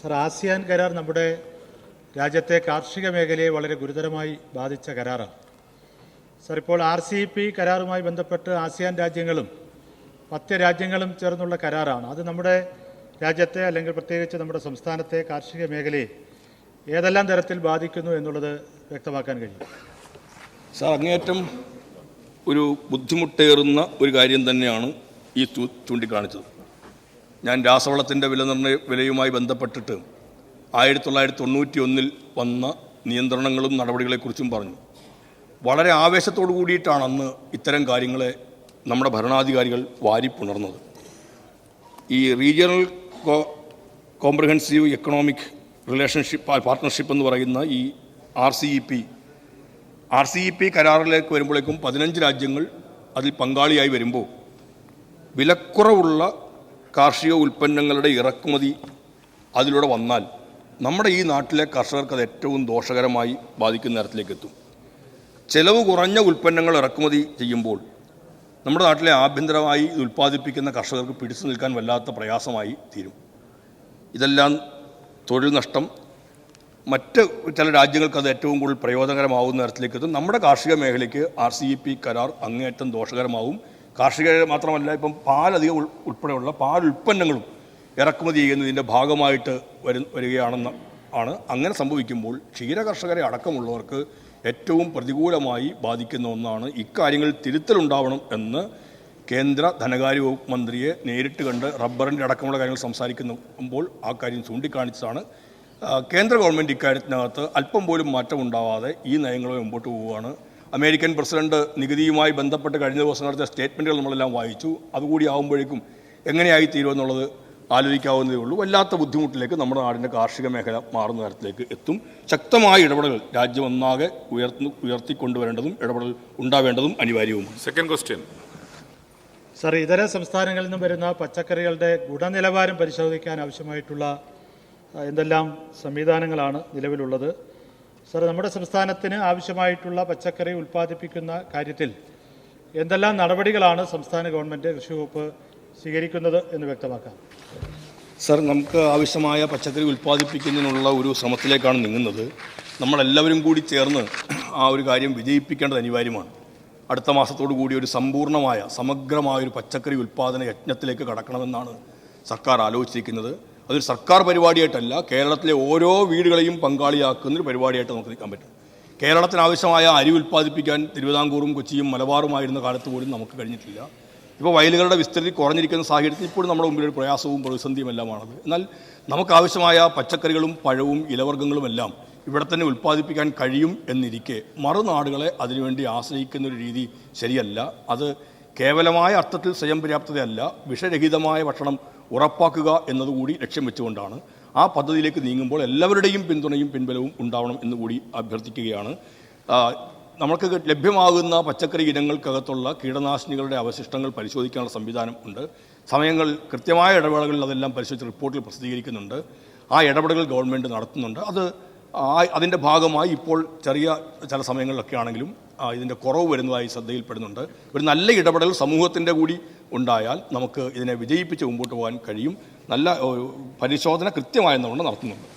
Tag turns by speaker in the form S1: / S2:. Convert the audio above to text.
S1: Sir, ASEAN കരാർ നമ്മുടെ രാജ്യത്തെ കാർഷിക മേഖലയെ വളരെ ഗുരുതരമായി ബാധിച്ച കരാറാണ്. സർ, ഇപ്പോൾ RCEP കരാറുമായി ബന്ധപ്പെട്ട് ആസിയാൻ രാജ്യങ്ങളും 10 രാജ്യങ്ങളും ചേർന്നുള്ള കരാറാണ്. അത് നമ്മുടെ രാജ്യത്തെ അല്ലെങ്കിൽ പ്രത്യേകിച്ച് നമ്മുടെ സംസ്ഥാനത്തെ കാർഷിക മേഖലയെ ഏതെല്ലാം തരത്തിൽ ബാധിക്കുന്നു എന്നുള്ളത് വ്യക്തമാക്കാൻ കഴിയും?
S2: സാർ, അങ്ങേയറ്റം ഒരു ബുദ്ധിമുട്ടേറുന്ന ഒരു കാര്യം തന്നെയാണ് ഈ ചൂണ്ടിക്കാണിച്ചത്. ഞാൻ രാസവളത്തിൻ്റെ വിലയുമായി ബന്ധപ്പെട്ടിട്ട് 1991 വന്ന നിയന്ത്രണങ്ങളും നടപടികളെക്കുറിച്ചും പറഞ്ഞു. വളരെ ആവേശത്തോടു കൂടിയിട്ടാണ് അന്ന് ഇത്തരം കാര്യങ്ങളെ നമ്മുടെ ഭരണാധികാരികൾ വാരിപ്പുണർന്നത്. ഈ റീജിയണൽ കോംപ്രഹെൻസീവ് എക്കണോമിക് പാർട്ട്ണർഷിപ്പ് എന്ന് പറയുന്ന ഈ RCEP കരാറിലേക്ക് വരുമ്പോഴേക്കും 15 രാജ്യങ്ങൾ അതിൽ പങ്കാളിയായി വരുമ്പോൾ വിലക്കുറവുള്ള കാർഷിക ഉൽപ്പന്നങ്ങളുടെ ഇറക്കുമതി അതിലൂടെ വന്നാൽ നമ്മുടെ ഈ നാട്ടിലെ കർഷകർക്ക് അത് ഏറ്റവും ദോഷകരമായി ബാധിക്കുന്ന തരത്തിലേക്ക് എത്തും. ചെലവ് കുറഞ്ഞ ഉൽപ്പന്നങ്ങൾ ഇറക്കുമതി ചെയ്യുമ്പോൾ നമ്മുടെ നാട്ടിലെ ആഭ്യന്തരമായി ഉൽപ്പാദിപ്പിക്കുന്ന കർഷകർക്ക് പിടിച്ചു നിൽക്കാൻ വല്ലാത്ത പ്രയാസമായി തീരും. ഇതെല്ലാം തൊഴിൽ നഷ്ടം, മറ്റ് ചില രാജ്യങ്ങൾക്ക് അത് ഏറ്റവും കൂടുതൽ പ്രയോജനകരമാവുന്ന തരത്തിലേക്ക് എത്തും. നമ്മുടെ കാർഷിക മേഖലയ്ക്ക് RCEP കരാർ അങ്ങേയറ്റം ദോഷകരമാവും. കാർഷിക മാത്രമല്ല, ഇപ്പം പാലധികം ഉൾപ്പെടെയുള്ള പാൽ ഉൽപ്പന്നങ്ങളും ഇറക്കുമതി ചെയ്യുന്നതിൻ്റെ ഭാഗമായിട്ട് വരികയാണ്. അങ്ങനെ സംഭവിക്കുമ്പോൾ ക്ഷീര കർഷകരെ അടക്കമുള്ളവർക്ക് ഏറ്റവും പ്രതികൂലമായി ബാധിക്കുന്ന ഒന്നാണ്. ഇക്കാര്യങ്ങളിൽ തിരുത്തലുണ്ടാവണം എന്ന് കേന്ദ്ര ധനകാര്യ വകുപ്പ് മന്ത്രിയെ നേരിട്ട് കണ്ട് റബ്ബറിൻ്റെ അടക്കമുള്ള കാര്യങ്ങൾ സംസാരിക്കുമ്പോൾ ആ കാര്യം ചൂണ്ടിക്കാണിച്ചതാണ്. കേന്ദ്ര ഗവൺമെൻറ് ഇക്കാര്യത്തിനകത്ത് അല്പം പോലും മാറ്റമുണ്ടാവാതെ ഈ നയങ്ങൾ മുമ്പോട്ട് പോവുകയാണ്. അമേരിക്കൻ പ്രസിഡന്റ് നികുതിയുമായി ബന്ധപ്പെട്ട് കഴിഞ്ഞ ദിവസം നടത്തിയ സ്റ്റേറ്റ്മെൻറ്റുകൾ നമ്മളെല്ലാം വായിച്ചു. അതുകൂടി ആകുമ്പോഴേക്കും എങ്ങനെയായി തീരുമെന്നുള്ളത് ആലോചിക്കാവുന്നതേ ഉള്ളൂ. വല്ലാത്ത ബുദ്ധിമുട്ടിലേക്ക് നമ്മുടെ നാടിൻ്റെ കാർഷിക മേഖല മാറുന്ന തരത്തിലേക്ക് എത്തും. ശക്തമായ ഇടപെടൽ രാജ്യം ഒന്നാകെ ഉയർത്തിക്കൊണ്ടുവരേണ്ടതും ഇടപെടൽ ഉണ്ടാവേണ്ടതും അനിവാര്യവുമാണ്.
S3: Second question.
S1: സർ, ഇതര സംസ്ഥാനങ്ങളിൽ നിന്നും വരുന്ന പച്ചക്കറികളുടെ ഗുണനിലവാരം പരിശോധിക്കാൻ ആവശ്യമായിട്ടുള്ള എന്തെല്ലാം സംവിധാനങ്ങളാണ് നിലവിലുള്ളത്? സർ, നമ്മുടെ സംസ്ഥാനത്തിന് ആവശ്യമായിട്ടുള്ള പച്ചക്കറി ഉൽപ്പാദിപ്പിക്കുന്ന കാര്യത്തിൽ എന്തെല്ലാം നടപടികളാണ് സംസ്ഥാന ഗവൺമെൻറ് കൃഷി വകുപ്പ് സ്വീകരിക്കുന്നത് എന്ന് വ്യക്തമാക്കാം.
S2: സർ, നമുക്ക് ആവശ്യമായ പച്ചക്കറി ഉൽപ്പാദിപ്പിക്കുന്നതിനുള്ള ഒരു ശ്രമത്തിലേക്കാണ് നീങ്ങുന്നത്. നമ്മളെല്ലാവരും കൂടി ചേർന്ന് ആ ഒരു കാര്യം വിജയിപ്പിക്കേണ്ടത് അനിവാര്യമാണ്. അടുത്ത മാസത്തോടു കൂടി ഒരു സമഗ്രമായൊരു പച്ചക്കറി ഉൽപ്പാദന യജ്ഞത്തിലേക്ക് കടക്കണമെന്നാണ് സർക്കാർ ആലോചിച്ചിരിക്കുന്നത്. അതൊരു സർക്കാർ പരിപാടിയായിട്ടല്ല, കേരളത്തിലെ ഓരോ വീടുകളെയും പങ്കാളിയാക്കുന്നൊരു പരിപാടിയായിട്ട് നമുക്ക് നിൽക്കാൻ പറ്റും. കേരളത്തിന് ആവശ്യമായ അരി ഉൽപ്പാദിപ്പിക്കാൻ തിരുവിതാംകൂറും കൊച്ചിയും മലബാറുമായിരുന്ന കാലത്ത് പോലും നമുക്ക് കഴിഞ്ഞിട്ടില്ല. ഇപ്പോൾ വയലുകളുടെ വിസ്തൃതി കുറഞ്ഞിരിക്കുന്ന സാഹചര്യത്തിൽ ഇപ്പോഴും നമ്മുടെ മുമ്പിലൊരു പ്രയാസവും പ്രതിസന്ധിയും എല്ലാമാണത്. എന്നാൽ നമുക്കാവശ്യമായ പച്ചക്കറികളും പഴവും ഇലവർഗ്ഗങ്ങളുമെല്ലാം ഇവിടെ തന്നെ ഉൽപ്പാദിപ്പിക്കാൻ കഴിയും എന്നിരിക്കെ മറുനാടുകളെ അതിനുവേണ്ടി ആശ്രയിക്കുന്നൊരു രീതി ശരിയല്ല. അത് കേവലമായ അർത്ഥത്തിൽ സ്വയം പര്യാപ്തതയല്ല, വിഷരഹിതമായ ഭക്ഷണം ഉറപ്പാക്കുക എന്നതുകൂടി ലക്ഷ്യം വെച്ചുകൊണ്ടാണ് ആ പദ്ധതിയിലേക്ക് നീങ്ങുമ്പോൾ എല്ലാവരുടെയും പിന്തുണയും പിൻബലവും ഉണ്ടാവണം എന്നുകൂടി അഭ്യർത്ഥിക്കുകയാണ്. നമുക്ക് ലഭ്യമാകുന്ന പച്ചക്കറി ഇനങ്ങൾക്കകത്തുള്ള കീടനാശിനികളുടെ അവശിഷ്ടങ്ങൾ പരിശോധിക്കാനുള്ള സംവിധാനം ഉണ്ട്. കൃത്യമായ ഇടവേളകളിൽ അതെല്ലാം പരിശോധിച്ച് റിപ്പോർട്ടിൽ പ്രസിദ്ധീകരിക്കുന്നുണ്ട്. ആ ഇടപെടലുകൾ ഗവൺമെൻറ് നടത്തുന്നുണ്ട്. അതിൻ്റെ ഭാഗമായി ഇപ്പോൾ ചില സമയങ്ങളിലൊക്കെ ആണെങ്കിലും ഇതിൻ്റെ കുറവ് വരുന്നതായി ശ്രദ്ധയിൽപ്പെടുന്നുണ്ട്. ഒരു നല്ല ഇടപെടൽ സമൂഹത്തിൻ്റെ കൂടി ഉണ്ടായാൽ നമുക്ക് ഇതിനെ വിജയിപ്പിച്ച് മുമ്പോട്ട് പോകാൻ കഴിയും. നല്ല പരിശോധന കൃത്യമായ നമ്മൾ നടത്തുന്നുണ്ട്.